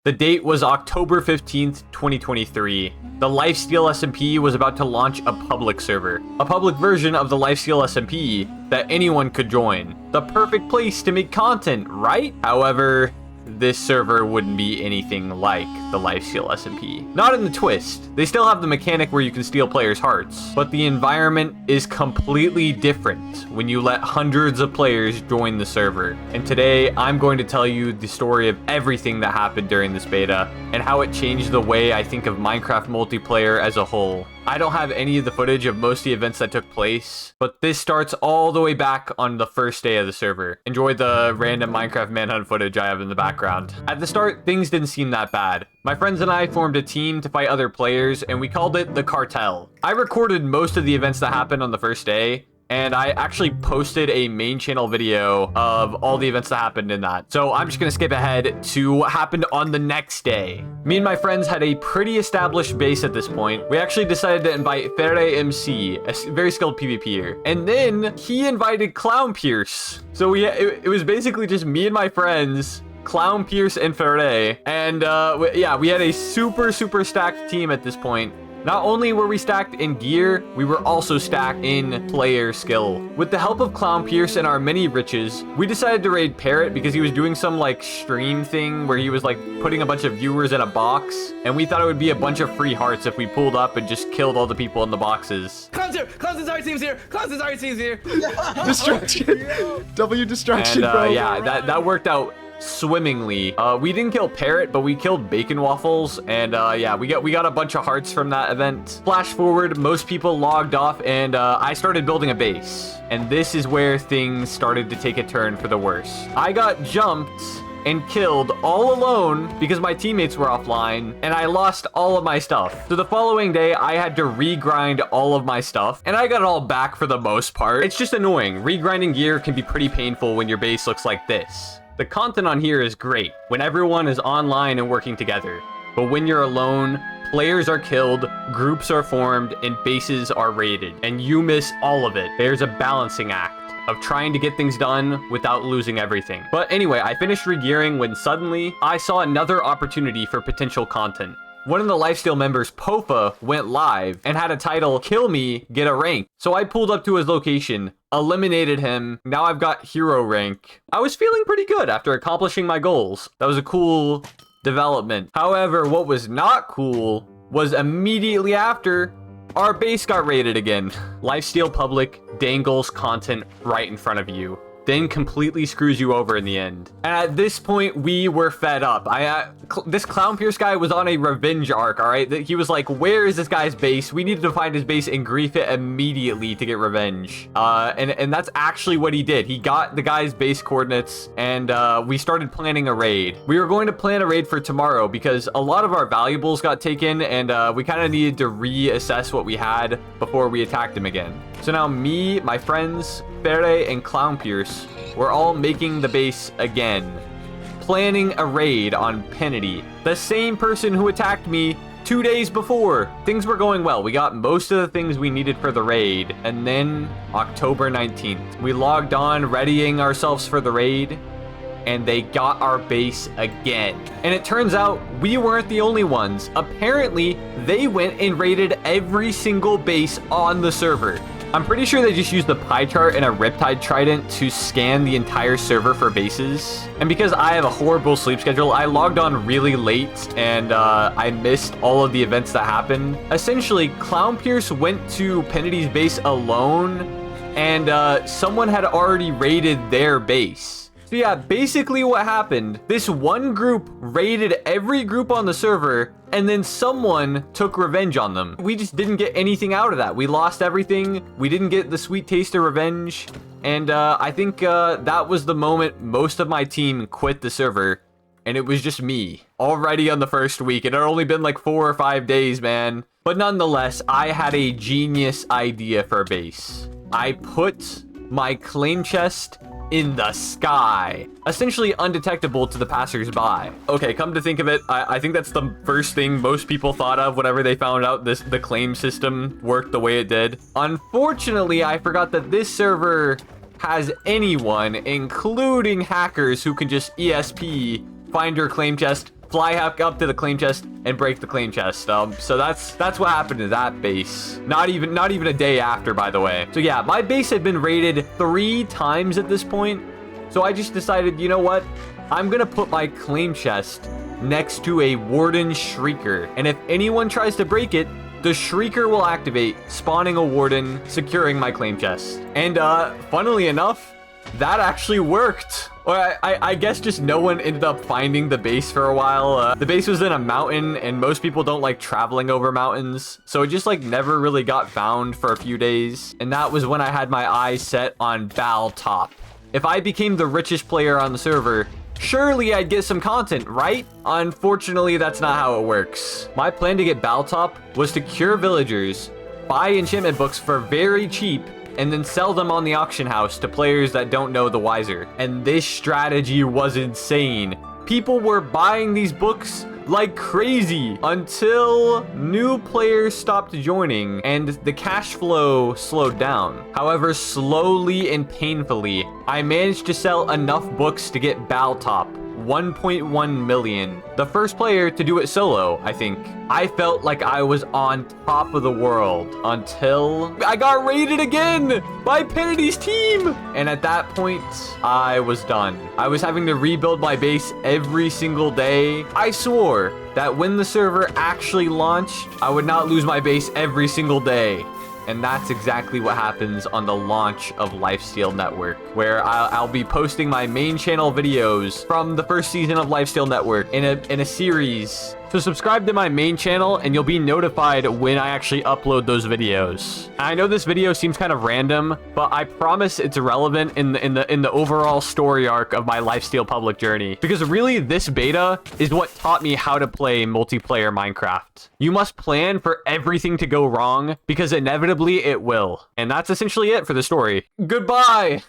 The date was October 15th, 2023. The Lifesteal SMP was about to launch a public server, a public version of the Lifesteal SMP that anyone could join. The perfect place to make content, right? However, this server wouldn't be anything like the Lifesteal SMP. Not in the twist. They still have the mechanic where you can steal players' hearts, but the environment is completely different when you let hundreds of players join the server. And today, I'm going to tell you the story of everything that happened during this beta and how it changed the way I think of Minecraft multiplayer as a whole. I don't have any of the footage of most of the events that took place, but this starts all the way back on the first day of the server. Enjoy the random Minecraft manhunt footage I have in the background. At the start, things didn't seem that bad. My friends and I formed a team to fight other players, and we called it the Cartel. I recorded most of the events that happened on the first day, and I actually posted a main channel video of all the events that happened in that. So I'm just gonna skip ahead to what happened on the next day. Me and my friends had a pretty established base at this point. We actually decided to invite Fere MC, a very skilled PvPer. And then he invited Clown Pierce. So it was basically just me and my friends, Clown Pierce and Fere. And yeah, we had a super stacked team at this point. Not only were we stacked in gear, we were also stacked in player skill. With the help of Clown Pierce and our mini riches, we decided to raid Parrot because he was doing some like stream thing where he was like putting a bunch of viewers in a box, and we thought it would be a bunch of free hearts if we pulled up and just killed all the people in the boxes. Clown's here! Clown's already team's here! Clown's already team's here! Distraction! W distraction, And bro. yeah, that worked out swimmingly. We didn't kill Parrot, but we killed Bacon Waffles, and yeah, we got a bunch of hearts from that event. Flash forward, most people logged off, and I started building a base. And this is where things started to take a turn for the worse. I got jumped and killed all alone because my teammates were offline, and I lost all of my stuff. So the following day, I had to regrind all of my stuff, and I got it all back for the most part. It's just annoying. Regrinding gear can be pretty painful when your base looks like this. The content on here is great when everyone is online and working together, but when you're alone, players are killed, groups are formed, and bases are raided, and you miss all of it. There's a balancing act of trying to get things done without losing everything. But anyway, I finished regearing when suddenly I saw another opportunity for potential content. One of the Lifesteal members, Pofa, went live and had a title, Kill Me, Get a Rank. So I pulled up to his location, eliminated him. Now I've got hero rank. I was feeling pretty good after accomplishing my goals. That was a cool development. However, what was not cool was immediately after, our base got raided again. Lifesteal Public dangles content right in front of you, then completely screws you over in the end. And at this point, we were fed up. This Clown Pierce guy was on a revenge arc, all right? He was like, where is this guy's base? We needed to find his base and grief it immediately to get revenge. And that's actually what he did. He got the guy's base coordinates, and we started planning a raid. We were going to plan a raid for tomorrow because a lot of our valuables got taken, and we kind of needed to reassess what we had before we attacked him again. So now me, my friends, Fere, and Clown Pierce, we're all making the base again, planning a raid on Penity, the same person who attacked me 2 days before. Things were going well. We got most of the things we needed for the raid, and then October 19th, we logged on, readying ourselves for the raid, and they got our base again. And it turns out we weren't the only ones. Apparently, they went and raided every single base on the server. I'm pretty sure they just used the pie chart and a Riptide Trident to scan the entire server for bases. And because I have a horrible sleep schedule, I logged on really late, and I missed all of the events that happened. Essentially, Clown Pierce went to Penity's base alone, and someone had already raided their base. So yeah, basically what happened, this one group raided every group on the server, and then someone took revenge on them. We just didn't get anything out of that. We lost everything. We didn't get the sweet taste of revenge. And I think that was the moment most of my team quit the server, and it was just me already on the first week. It had only been like 4 or 5 days, man. But nonetheless, I had a genius idea for a base. I put my claim chest in the sky, essentially undetectable to the passersby. Okay, come to think of it, I think that's the first thing most people thought of whenever they found out the claim system worked the way it did. Unfortunately, I forgot that this server has anyone, including hackers, who can just ESP, find your claim chest, fly up to the claim chest and break the claim chest. So that's what happened to that base. Not even a day after, by the way. So yeah, my base had been raided 3 times at this point. So I just decided, you know what? I'm gonna put my claim chest next to a Warden Shrieker. And if anyone tries to break it, the Shrieker will activate, spawning a Warden, securing my claim chest. And funnily enough, that actually worked. Or I guess just no one ended up finding the base for a while. The base was in a mountain, and most people don't like traveling over mountains. So it just like never really got found for a few days. And that was when I had my eyes set on Baltop. If I became the richest player on the server, surely I'd get some content, right? Unfortunately, that's not how it works. My plan to get Baltop was to cure villagers, buy enchantment books for very cheap, and then sell them on the auction house to players that don't know the wiser. And this strategy was insane. People were buying these books like crazy until new players stopped joining and the cash flow slowed down. However, slowly and painfully, I managed to sell enough books to get Baltop, 1.1 million. The first player to do it solo, I think. I felt like I was on top of the world until I got raided again by Pennity's team. And at that point, I was done. I was having to rebuild my base every single day. I swore that when the server actually launched, I would not lose my base every single day. And that's exactly what happens on the launch of Lifesteal Network, where I'll be posting my main channel videos from the first season of Lifesteal Network in a series. So subscribe to my main channel and you'll be notified when I actually upload those videos. I know this video seems kind of random, but I promise it's relevant in the overall story arc of my Lifesteal public journey. Because really, this beta is what taught me how to play multiplayer Minecraft. You must plan for everything to go wrong because inevitably it will. And that's essentially it for the story. Goodbye!